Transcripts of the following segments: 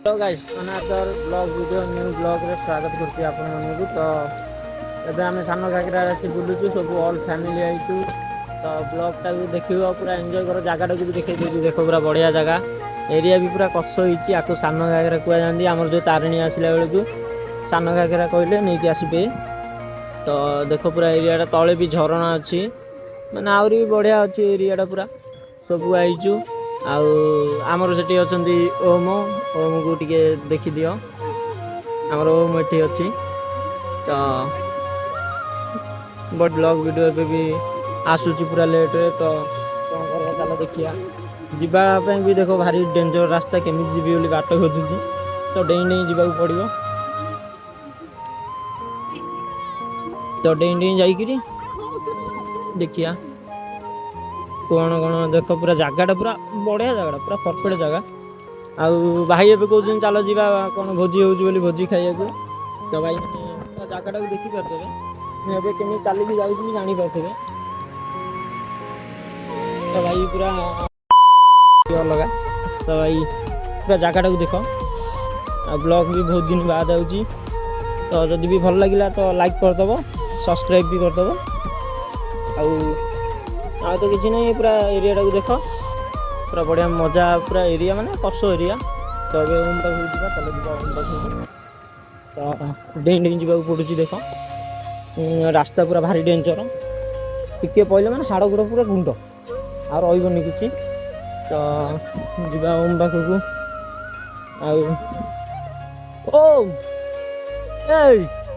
Hello guys another blog video new blog रे स्वागत करती आपण मानकु। तो एबे आमे सानो घागरा आसी बुलुचु सब ऑल फैमिली आइतु। तो ब्लॉग टा भी देखियो पूरा एंजॉय करो, जगह टा भी देखै देजु। देखो पूरा बढ़िया जगह एरिया भी पूरा कस होईची। आको सानो घागरा कुआ जांदी हमर जो तारिणी आसिला बेलकु सानो घागरा कहले नै कि आसीबे। तो देखो पूरा एरिया टा तळे भी झरणा अछि, माने आउरी भी बढ़िया अछि एरिया टा पूरा सब आइचु। आउ आमर सेठी अछंती ओम को टिके देखि दियो। आमर ओम एठी अछि। तो बड ब्लॉग वीडियो पे भी आसुची पूरा लेट रे। तो कोन करबा चलो देखिया जिबा पे भी देखो भारी डेंजर रास्ता केमि जिबी बोली बाट खोजुची। तो डेई डेई जिबा को पड़ियो। तो डेई डेई जाई किरी देखिया कोण कोण देखो पूरा जगह पूरा बढ़िया जगह पूरा परफेक्ट जगह। आउ भाई एबे कहउछन चलो जीवा कोन भोजी होउची बोली भोजी खाइया को। तो भाई माने जगह टा देखि परतबे मैं एबे केमि चाली भी जाउची जानि परतबे। तो भाई पूरा लगा। तो भाई पूरा जगह टा देखो आ ब्लॉग भी बहुत दिन बाद आउची। तो जदि भी भल लागिला तो लाइक कर दबो, सब्सक्राइब भी कर दबो। आ तो किसी नहीं पूरा एरिया टा को देखो पूरा बढ़िया मजा पूरा एरिया माने कसो एरिया। तो अबे ओम पाखु जीवा चलो जीवा ओम पाखु। तो डें डें जीवा को पड़ुची देखो रास्ता पूरा भारी डेंजर टिके पहिले माने हाड़ गुड़ पूरा गुंड आ रहिबनी किछि। तो जीवा ओम पाखु को ओ ए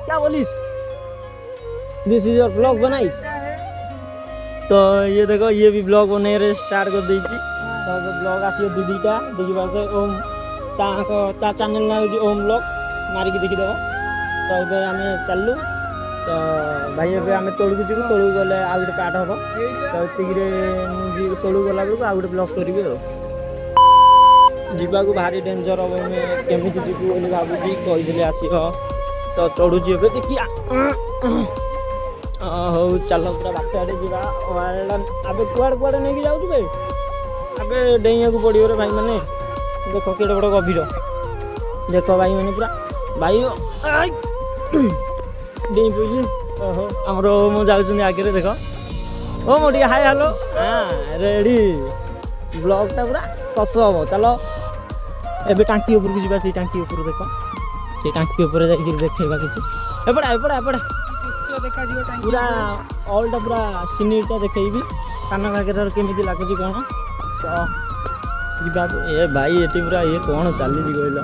क्या बोलिस दिस इज योर ब्लॉग बनाइस। तो ये देखो ये भी ब्लॉग बने रे स्टार्ट कर देछि। तो ब्लॉग आसियो दीदीटा देखिबा के ओम ता चैनल ना ओम ब्लॉग मारी के देखि देबो। तो एबे आमे चललु। तो भाई एबे आमे तोळु जिबु, तोळु गले आ गुटे पार्ट हबो। तो एतिगिरे जी तोळु गला बेलको आ गुटे ब्लॉग करबी। जिबा को भारी डेंजर हबो, मैं केमिति जिबु बोली भाबुची कहि आसियो। तो तोळु जिबे देखिया हो चलो पूरा बाटे जीवा। अबे कुआड़ कुआड़ नहीं जाऊँ भाई, अबे डेइया को पड़ियो रे भाई माने। देखो केड़े बड़ गभीर देखो भाई माने पूरा भाई डेई पइली। ओहो हमरो मो जाउछन आगे रे देखो ओ मोटी हाय हेलो हां रेडी ब्लॉग टा पूरा कस हो। चलो एबे टांकी ऊपर को जीवा। से टांकी ऊपर देखो से टांकी ऊपर जाई के देखैबा किछि। एपड़ा एपड़ा एपड़ा पूरा ऑलटा पूरा सीनियरटा देखैबी साना घागरार केमिति लागुची कोन। तो जिबा ए भाई एटी पूरा ये कोन चाली जी गइलो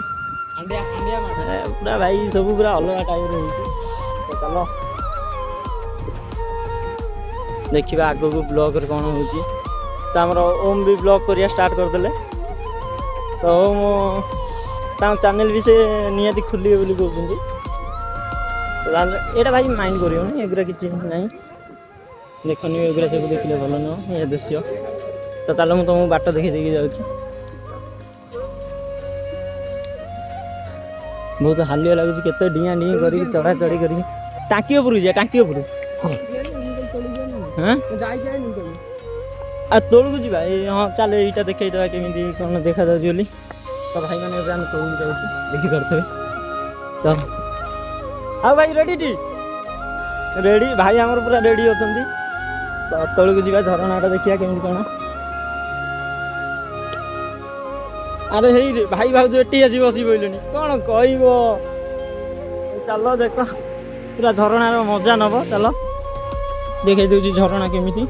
अंडिया अंडिया माने पूरा भाई सब पूरा अलग टाइप रे होची। तो चलो देखिबा आगो को ब्लॉग रे कोन होची। तो हमर ओम भी ब्लॉग करिया स्टार्ट कर देले। तो ओम ता चैनल भी से नियति खुली बोली कहउछंदी। एटा भाई माइंड करियो नि एगरा किछि नहीं देखनी एगरा सब देखले भलो न ये दृश्य। तो चलो मु तुमको बाट देखि देखि जाउछि। बहुत हालिया लागुछि केते डिया डी करी चढ़ा चढ़ी करी टांकी ऊपर जा टांकी ऊपर हां जाई जाई नि करी आ तोळ को जीवा। ए हां चल एटा देखै दवा केमिति कोन देखा जाउछि बोली। तो भाई माने हम तोळ को जाउछि देखि करथबे। तो हाँ भाई रेडी टी रेडी भाई आमर पूरा रेडी अछंती। तो तळु को जीवा झरणाटा देखिया केमिति कोन। अरे हेई रे भाई भाउज एटी आसी बसी बोइलनी कोन कहइबो। चलो देखो पूरा झरणार मजा नबो। चलो देखै देउची झरणा केमिति।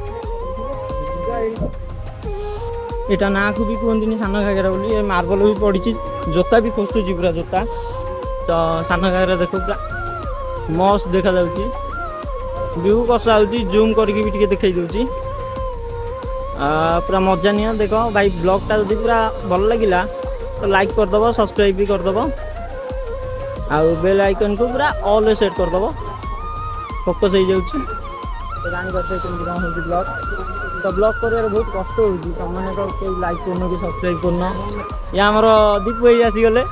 एटा ना को भी कोनदिनी साना घागरा बोली। ए मार्बल भी पड़ीची जोता भी खोसुची पूरा जोता। तो साना घागरा देखो पूरा मस्त देखा जाउची व्यू कसा आउची जूम करके भी टिके देखै दउची। पूरा मजा निया देखो भाई। ब्लॉग टा जदि पूरा भल लागिला तो लाइक कर दबो, सब्सक्राइब भी कर दबो आ बेल आइकन को पूरा ऑल सेट कर दबो। फोकस हो जाउची तो जानि करते केमि कोन होची ब्लॉग। तो ब्लॉग करिया बहुत कष्ट होची। त माने तो के लाइक करनो कि सब्सक्राइब करनो। या हमर दीप होई आसी गले।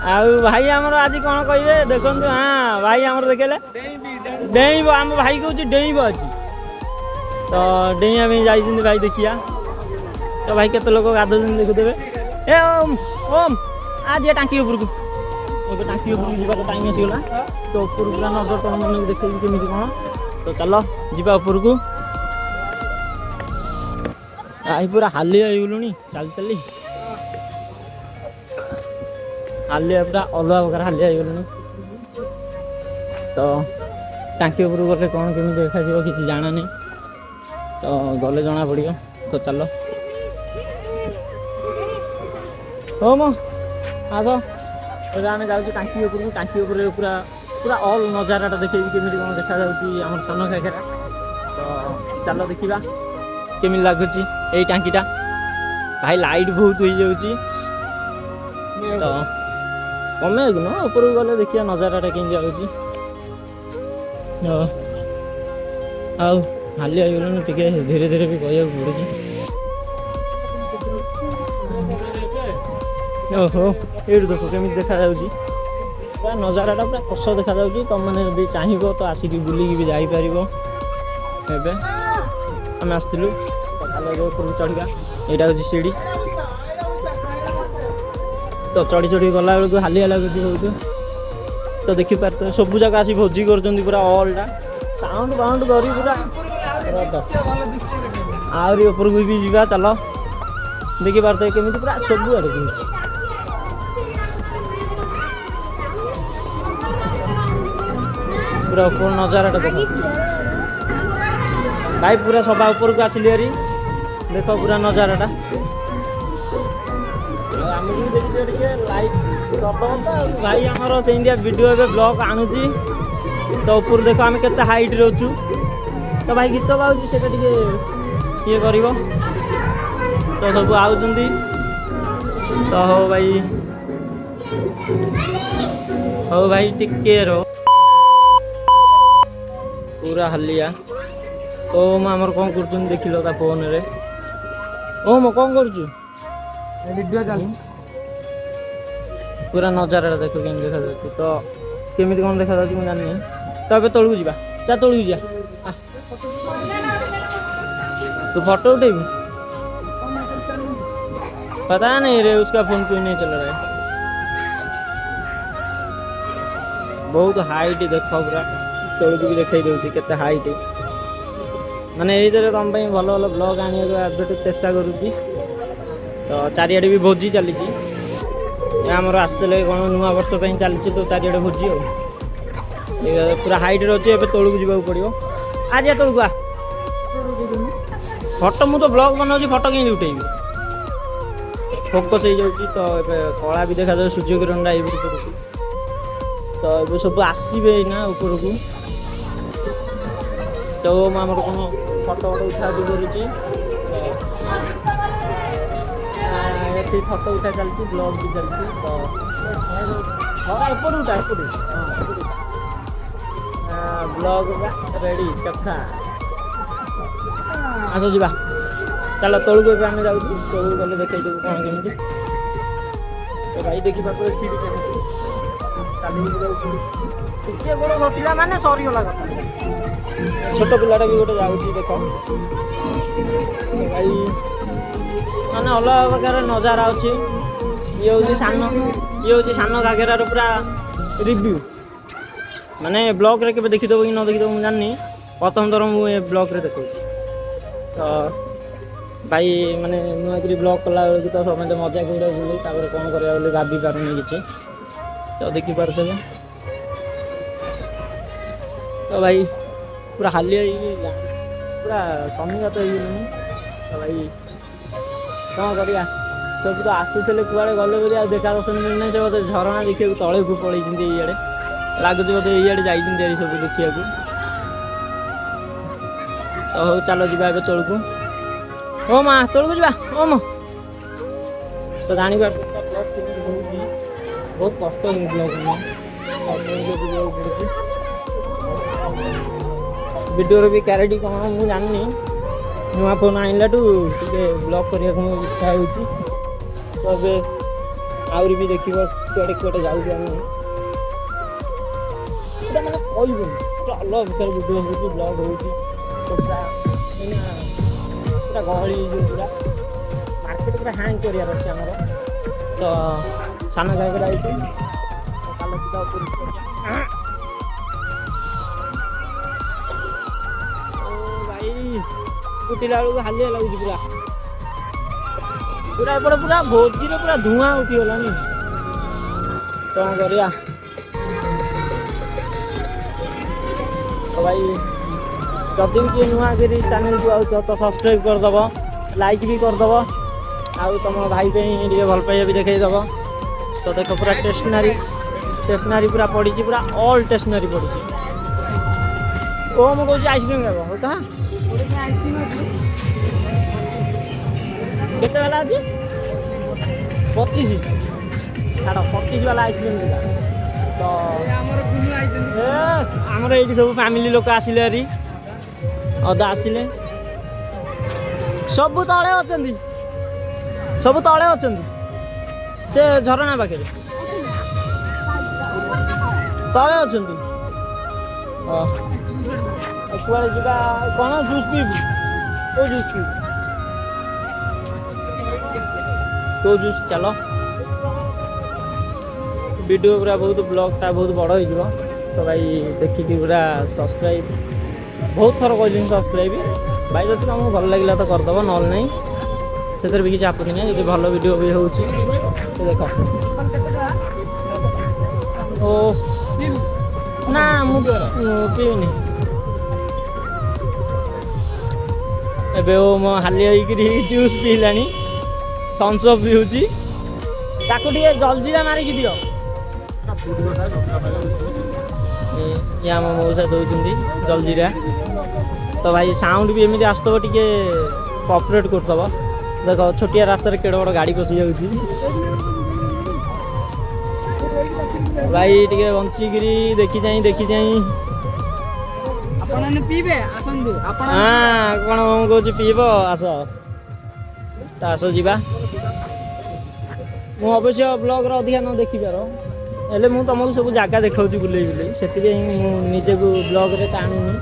आउ भाई आमर आज कौन कहे देखो। हाँ भाई आमर देखेले डेइब आम भाई कहूँ डेइब अच्छी। तो डेइया जाइए भाई देखिया। तो भाई केते लोक गाधों देखुदेवे। ए ओम ओम आज ये टांकी उपरକୁ ଏବେ ଟାଙ୍କି ଉପରକୁ ଯିବାର ଟାଇମ୍ ଆସିଗଲା ତ ଉପରକୁ ପୁରା ନଜର ତଳ ମାନଙ୍କୁ ଦେଖେଇବି କେମିତି କ'ଣ ତ ଚାଲ ଯିବା ଉପରକୁ ଆଇ ପୁରା ହାଲିଆ ହେଇଗଲୁଣି ଚାଲି ଚାଲି ହାଲିଆ ପୁରା ଅଲଗା ପ୍ରକାର ହାଲିଆ ହେଇଗଲୁଣି ତ ଟାଙ୍କି ଉପରକୁ ଗଲେ କ'ଣ କେମିତି ଦେଖାଯିବ କିଛି ଜାଣା ନାହିଁ ତ ଗଲେ ଜଣା ପଡ଼ିବ ତ ଚାଲ ହଉ ମ ଆସ ଏବେ ଆମେ ଯାଉଛୁ ଟାଙ୍କି ଉପରକୁ ଟାଙ୍କି ଉପରେ ପୁରା ପୁରା ଅଲ୍ ନଜାରାଟା ଦେଖେଇବି କେମିତି କ'ଣ ଦେଖାଯାଉଛି ଆମର ସାନ ଘାଗରା ତ ଚାଲ ଦେଖିବା କେମିତି ଲାଗୁଛି ଏଇ ଟାଙ୍କିଟା ଭାଇ ଲାଇଟ୍ ବହୁତ ହେଇଯାଉଛି ତ କମେଇକୁ ନୁହଁ ଉପରକୁ ଗଲେ ଦେଖିବା ନଜାରାଟା କେମିତି ଲାଗୁଛି ଆଉ ହାଲିଆ ହେଇଗଲୁଣି ଟିକେ ଧୀରେ ଧୀରେ ବି କହିବାକୁ ପଡ଼ୁଛି ଓହୋ ଏଇଠୁ ଦେଖ କେମିତି ଦେଖାଯାଉଛି ପୁରା ନଜାରାଟା ପୁରା କଷ ଦେଖାଯାଉଛି ତୁମମାନେ ଯଦି ଚାହିଁବ ତ ଆସିକି ବୁଲିକି ବି ଯାଇପାରିବ ଏବେ ଆମେ ଆସିଥିଲୁ ସକାଳେ ଏବେ ଉପରକୁ ଚଢ଼ିବା ଏଇଟା ହେଉଛି ସିଡ଼ି ତ ଚଢ଼ି ଚଢ଼ି ଗଲାବେଳକୁ ହାଲିଆ ଲାଗୁଛି ବହୁତ ତ ଦେଖିପାରୁଥିବେ ସବୁ ଜାଗା ଆସି ଭୋଜି କରୁଛନ୍ତି ପୁରା ଅଲ୍ଟା ସାଉଣ୍ଡ ବାଉଣ୍ଡ କରି ପୁରା ଆହୁରି ଉପରକୁ ବି ଯିବା ଚାଲ ଦେଖିପାରୁଥିବେ କେମିତି ପୁରା ସବୁଆଡ଼େ କେମିତି ପୁରା ଉପର ନଜାରାଟା ଦେଖ ଭାଇ ପୁରା ସଭା ଉପରକୁ ଆସିଲି ହାରି ଦେଖ ପୁରା ନଜାରାଟା ଆମକୁ ବି ଦେଖିଦିଅ ଟିକେ ଲାଇକ୍ କରିଦେବ ତ ଭାଇ ଆମର ସେମିତିଆ ଭିଡ଼ିଓ ଏବେ ବ୍ଲଗ୍ ଆଣୁଛି ତ ଉପରୁ ଦେଖ ଆମେ କେତେ ହାଇଟ୍ରେ ଅଛୁ ତ ଭାଇ ଗୀତ ଗାଉଛି ସେଇଟା ଟିକେ ଇଏ କରିବ ତ ସବୁ ଆଉଛନ୍ତି ତ ହଉ ଭାଇ ଟିକେ ରହ ପୁରା ହାଲିଆ ଓମ ଆମର କ'ଣ କରୁଛନ୍ତି ଦେଖିଲ ତା ଫୋନରେ ଓମ କ'ଣ କରୁଛୁ ଭିଡ଼ିଓ ଚାଲିଛି ପୁରା ନଜାରାଟା ଦେଖ କେମିତି ଦେଖାଯାଉଛି ତ କେମିତି କ'ଣ ଦେଖାଯାଉଛି ମୁଁ ଜାଣିନି ତ ଏବେ ତଳକୁ ଯିବା ତଳକୁ ଯିବା ତୁ ଫଟୋ उठेबी पता नहीं रे उसका फोन क्यों नहीं चल रहा है बहुत हाइट देख पूरा तौक भी देखा दूसरी केते हाइट माने ये तुम भल भल ब्लॉग आने चेष्टा करुँगी तो चारिआडे भी भोजी चली आमर आसते कौन नुआ वर्ष चली तो चारिआडे भोजी पूरा हाइट अच्छे ए तौक जावाक पड़ो आज तौक आ फटो मु तो ब्लॉग बनाऊँ फटो कहीं उठेबी फोकस हो जाऊँगी तो ये कला भी देखा जाए सूर्य किरणटा ये तो ये सब आसवे ना उपरकू तो आमर कौन फटो फटो उठा भी करुँची फटो उठा चलती ब्लॉग भी चलती तो ब्लॉग रेडी चखा आस जा चल तौक आम जाऊँ तौक गले देखा देव कौन केमी तो भाई देखी पारे टे गोड़ घसला माने सरीगला कथा छोट पिलाटा भी गोटे जाऊँगी देख भाई माने अलग प्रकार नजारा अच्छे ये हूँ सान घाघरार पूरा रिव्यू माने ब्लॉग रे केबे देखिदेव कि न देखिदेव मुझे जानी प्रथम थर मुझे ब्लॉग रे देखा तो भाई माने नुआकरी ब्लॉग कला बेलू तो समझे मजा कौड़ा बुले कौन करा भाभी पारुनी किसी तो देखिपारे तो भाई पूरा हालिया पूरा समीघात हो तो भाई कौन करिया सब तो आसुले कुआड़े गले बोली देखा दर्शन मिलना से बोलते झरणा देखा तले को पड़े इे लगुच बोलते ये जाइए सब देखा तो हूँ चलो जा तौक ओ माँ तौक जा ओ मो तो जानी बहुत कष्ट ब्लॉग वीडियो भी क्यारिटी कौन मुझे जानी नुआ फोन आइला ब्लॉग करने को इच्छा हो तो आहरी भी देख कड़े कड़े जाऊँ मैंने कह अलग प्रकार वीडियो हो ब्लॉग हो पूरा गहली पूरा मार्केट पूरा हैंग करार अच्छे आमर तो ସାନ ଘାଗରା ହେଇଛି। ଚାଲ ଯିବା ଉପରକୁ। ଓ ଭାଇ ଉଠିଲା ବେଳକୁ ହାଲିଆ ଲାଗୁଛି ପୁରା ପୁରା ଏପଟେ ପୁରା ଭୋଜିରେ ପୁରା ଧୂଆଁ ଉଠିଗଲାଣି। କ'ଣ କରିବା ତ ଭାଇ, ଯଦି ବି କିଏ ନୂଆ କରି ଚ୍ୟାନେଲକୁ ଆଉଛ ତ ସବସ୍କ୍ରାଇବ୍ କରିଦେବ, ଲାଇକ୍ ବି କରିଦେବ, ଆଉ ତୁମ ଭାଇ ପାଇଁ ଟିକେ ଭଲ ପାଇବା ବି ଦେଖେଇଦେବ। ତ ଦେଖ ପୁରା ଷ୍ଟେସନାରୀ ପୁରା ପଡ଼ିଛି, ପୁରା ଅଲ୍ ଷ୍ଟେସନାରୀ ପଡ଼ିଛି। ଓ ମୁଁ କହୁଛି ଆଇସ୍କ୍ରିମ୍ ଖାଇବ, ହଉ ତାହା କେତେ ବାଲା ଅଛି? 25। ଛାଡ଼ 25 ବାଲା ଆଇସ୍କ୍ରିମ୍ ଦେଲା। ତ ଆମର ଏଇଠି ସବୁ ଫ୍ୟାମିଲି ଲୋକ ଆସିଲେ ହେରି, ଅଧା ଆସିଲେ, ସବୁ ତଳେ ଅଛନ୍ତି, ସବୁ ତଳେ ଅଛନ୍ତି ସେ ଝରଣା ପାଖରେ ତଳେ ଅଛନ୍ତି। କୁଆଡ଼େ ଯିବା? କ'ଣ ଜୁସ୍ ପିଇବୁ? କେଉଁ ଜୁସ୍ ପିଇବୁ? କେଉଁ ଜୁସ୍? ଚାଲ। ଭିଡ଼ିଓ ପୁରା ବହୁତ ବ୍ଲଗ୍ଟା ବହୁତ ବଡ଼ ହେଇଯିବ, ତ ଭାଇ ଦେଖିକି ପୁରା ସବସ୍କ୍ରାଇବ୍, ବହୁତ ଥର କହିଲିନି ସବସ୍କ୍ରାଇବ୍। ଭାଇ ଯଦି ତୁମକୁ ଭଲ ଲାଗିଲା ତ କରିଦେବ, ନହେଲେ ନାହିଁ, ସେଥିରେ ବି କିଛି ଆପତ୍ତି ନାହିଁ। ଯଦି ଭଲ ଭିଡ଼ିଓ ବି ହେଉଛି ଦେଖ। ଓ ନା ମୁଁ ପିଇବିନି ଏବେ। ଓ ମୋ ହାଲିଆ ହେଇକିରି ଜୁସ୍ ପିଇଲାଣି, ଥମ୍ସ ଅପ୍ ପିଉଛି। ତାକୁ ଟିକେ ଜଲଜିରା ମାରିକି ଦିଅ। ଇଏ ଆମ ମଉସା ଦେଉଛନ୍ତି ଜଲଜିରା। ତ ଭାଇ ସାଉଣ୍ଡ ବି ଏମିତି ଆସୁଥିବ, ଟିକେ କପରେଟ୍ କରୁଥିବ। ଦେଖ ଛୋଟିଆ ରାସ୍ତାରେ କେଡ଼େ ବଡ଼ ଗାଡ଼ି ପଶି ଯାଉଛି। ଭାଇ ଟିକେ ବଞ୍ଚିକିରି ଦେଖି ଚାହିଁ ଆପଣ ପିଇବେ, ଆସନ୍ତୁ। କ'ଣ ମୁଁ କହୁଛି ପିଇବ, ଆସ ତ ଆସ ଯିବା। ମୁଁ ଅବଶ୍ୟ ବ୍ଲଗ୍ର ଅଧିକା ନ ଦେଖିପାର, ହେଲେ ମୁଁ ତୁମକୁ ସବୁ ଜାଗା ଦେଖାଉଛି ବୁଲେଇ, ସେଥିପାଇଁ ମୁଁ ନିଜକୁ ବ୍ଲଗ୍ରେ ଟାଣୁନି।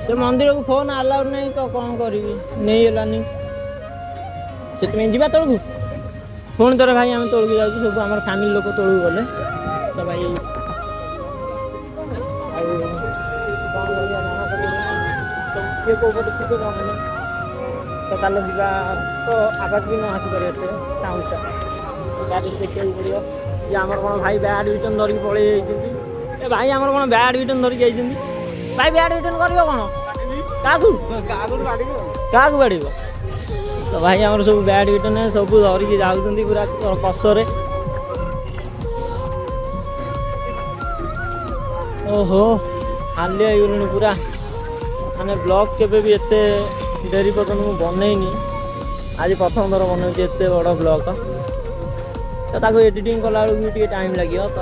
ସେ ମନ୍ଦିରକୁ ଫୋନ୍ ଆଲାଉଡ୍ ନାହିଁ ତ କ'ଣ କରିବି, ନେଇ ହେଲାନି, ସେଥିପାଇଁ ଯିବା ତଳକୁ। ପୁଣି ଥରେ ଭାଇ ଆମେ ତଳକୁ ଯାଉଛୁ, ସବୁ ଆମର ଫ୍ୟାମିଲି ଲୋକ ତଳକୁ ଗଲେ। ତ ଭାଇ ଆଉ କ'ଣ କରିବା, ଜଣା ପଡ଼ିବନି କିଏ କେଉଁ ପଟେ ଥିବେ ଜଣାନି। ତ ଚାଲ ଯିବା। ତ ଆବାଜ ବି ନ ଆସିପାରେ ଏତେ ସାଉଣ୍ଡଟା, ଗାଡ଼ି ଦେଖିବାକୁ ପଡ଼ିବ। ଯେ ଆମର କ'ଣ ଭାଇ ବ୍ୟାଡ଼ମିଣ୍ଟନ ଧରିକି ପଳେଇ ଯାଇଛନ୍ତି। ଏ ଭାଇ ଆମର କ'ଣ ବ୍ୟାଡ଼ମିଣ୍ଟନ ଧରିକି ଯାଇଛନ୍ତି? ଭାଇ ବ୍ୟାଡ଼ମିଣ୍ଟନ କରିବ କ'ଣ? କାହାକୁ ବାଡ଼ିବ? ତ ଭାଇ ଆମର ସବୁ ବ୍ୟାଡ଼ମିଣ୍ଟନ ସବୁ ଧରିକି ଯାଉଛନ୍ତି ପୁରା କଷରେ। ଓହୋ ହାଲିଆ ହେଇଗଲୁଣି ପୁରା। ମାନେ ବ୍ଲଗ୍ କେବେ ବି ଏତେ ଡେରି ପର୍ଯ୍ୟନ୍ତ ମୁଁ ବନେଇନି, ଆଜି ପ୍ରଥମ ଥର ବନେଉଛି ଏତେ ବଡ଼ ବ୍ଲଗ୍। ତ ତାକୁ ଏଡ଼ିଟିଂ କଲାବେଳକୁ ବି ଟିକେ ଟାଇମ୍ ଲାଗିବ, ତ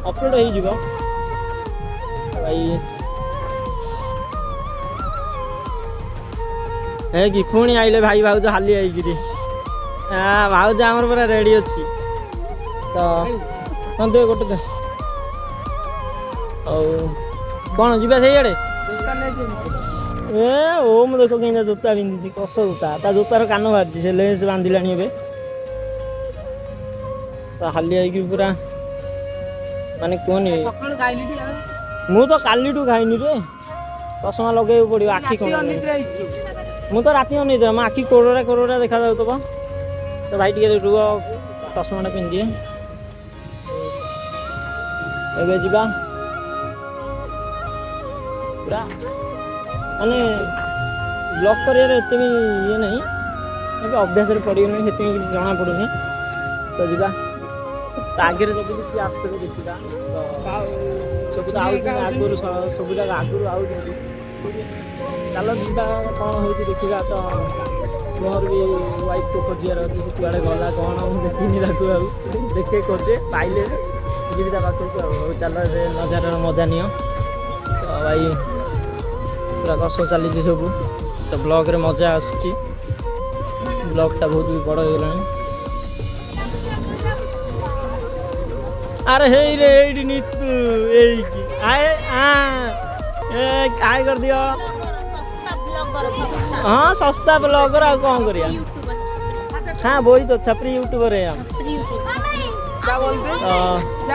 ଅପଲୋଡ଼ ହେଇଯିବ ଭାଇ। ହେ କି ପୁଣି ଆଇଲେ ଭାଇ ଭାଉଜ ହାଲିଆ ହେଇକିରି। ଭାଉଜ ଆମର ପୁରା ରେଡ଼ି ଅଛି। ତ ଦେ ଗୋଟେ ଦେ। ଆଉ କ'ଣ ଯିବା ସେଇଆଡ଼େ? ମୁଁ ଦେଖ କେମିତି ଜୋତା ପିନ୍ଧିଛି, କଷ ଜୋତା। ତା ଜୋତାର କାନ ବାହାରିଛି, ସେ ଲେସ୍ ବାନ୍ଧିଲାଣି ଏବେ। ତ ହାଲିଆ ହେଇକି ପୁରା, ମାନେ କୁହନି, ମୁଁ ତ କାଲିଠୁ ଖାଇନି ରେ। ଚଷମା ଲଗେଇବାକୁ ପଡ଼ିବ, ଆଖି କ'ଣ? ମୁଁ ତ ରାତି ଅନେଇଥିଲା, ମୋ ଆଖି କୋରଡ଼ା ଦେଖାଯାଉଥିବ। ତ ଭାଇ ଟିକେ ରୁହ, ଚଷମାଟା ପିନ୍ଧିଦିଏ। ଏବେ ଯିବା ପୁରା, ମାନେ ବ୍ଲଗ୍ କରିବାରେ ଏତେ ବି ଇଏ ନାହିଁ, ଏବେ ଅଭ୍ୟାସରେ ପଡ଼ିଗଲାଣି, ସେଥିପାଇଁ କିଛି ଜଣାପଡ଼ୁନି। ତ ଯିବା। ତା ଆଗରେ ଯଦି କିଏ ଆସୁଥିବେ ଦେଖିବା। ସବୁ ତ ଆଉଛନ୍ତି ଆଗରୁ, ସବୁ ଯାକ ଆଗରୁ ଆଉଛନ୍ତି। ଚାଲ ଯିବା, କ'ଣ ହେଉଛି ଦେଖିବା। ତ ମୋର ବି ୱାଇଫ୍କୁ ଖୋଜିବାର ଅଛି, ସେ କୁଆଡ଼େ ଗଲା କ'ଣ, ମୁଁ ଦେଖିନି ତାକୁ। ଆଉ ଦେଖେ ଖୋଜେ, ପାଇଲେ ଯିବି ତା ପାଖକୁ। ଆଉ ଚାଲ ସେ ନଜାରାର ମଜା ନିଅ। ତ ଭାଇ ପୁରା କଷ ଚାଲିଛି ସବୁ, ତ ବ୍ଲଗ୍ରେ ମଜା ଆସୁଛି। ବ୍ଲଗ୍ଟା ବହୁତ ବି ବଡ଼ ହେଇଗଲାଣି। ଆରେ ହେଇରେ ଏଇଠି ନିତୁ ଏଇକି ଆଏ ଆଏ କରିଦିଅ। हाँ सस्ता ब्लॉगर आ कौन करिया हाँ वही तो छपरी यूट्यूबर है हम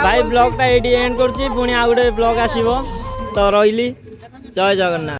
भाई ब्लॉग टा एडी एंड करछि पुणी आ गुटे ब्लॉग आसीबो तो रहिली जय जगन्नाथ।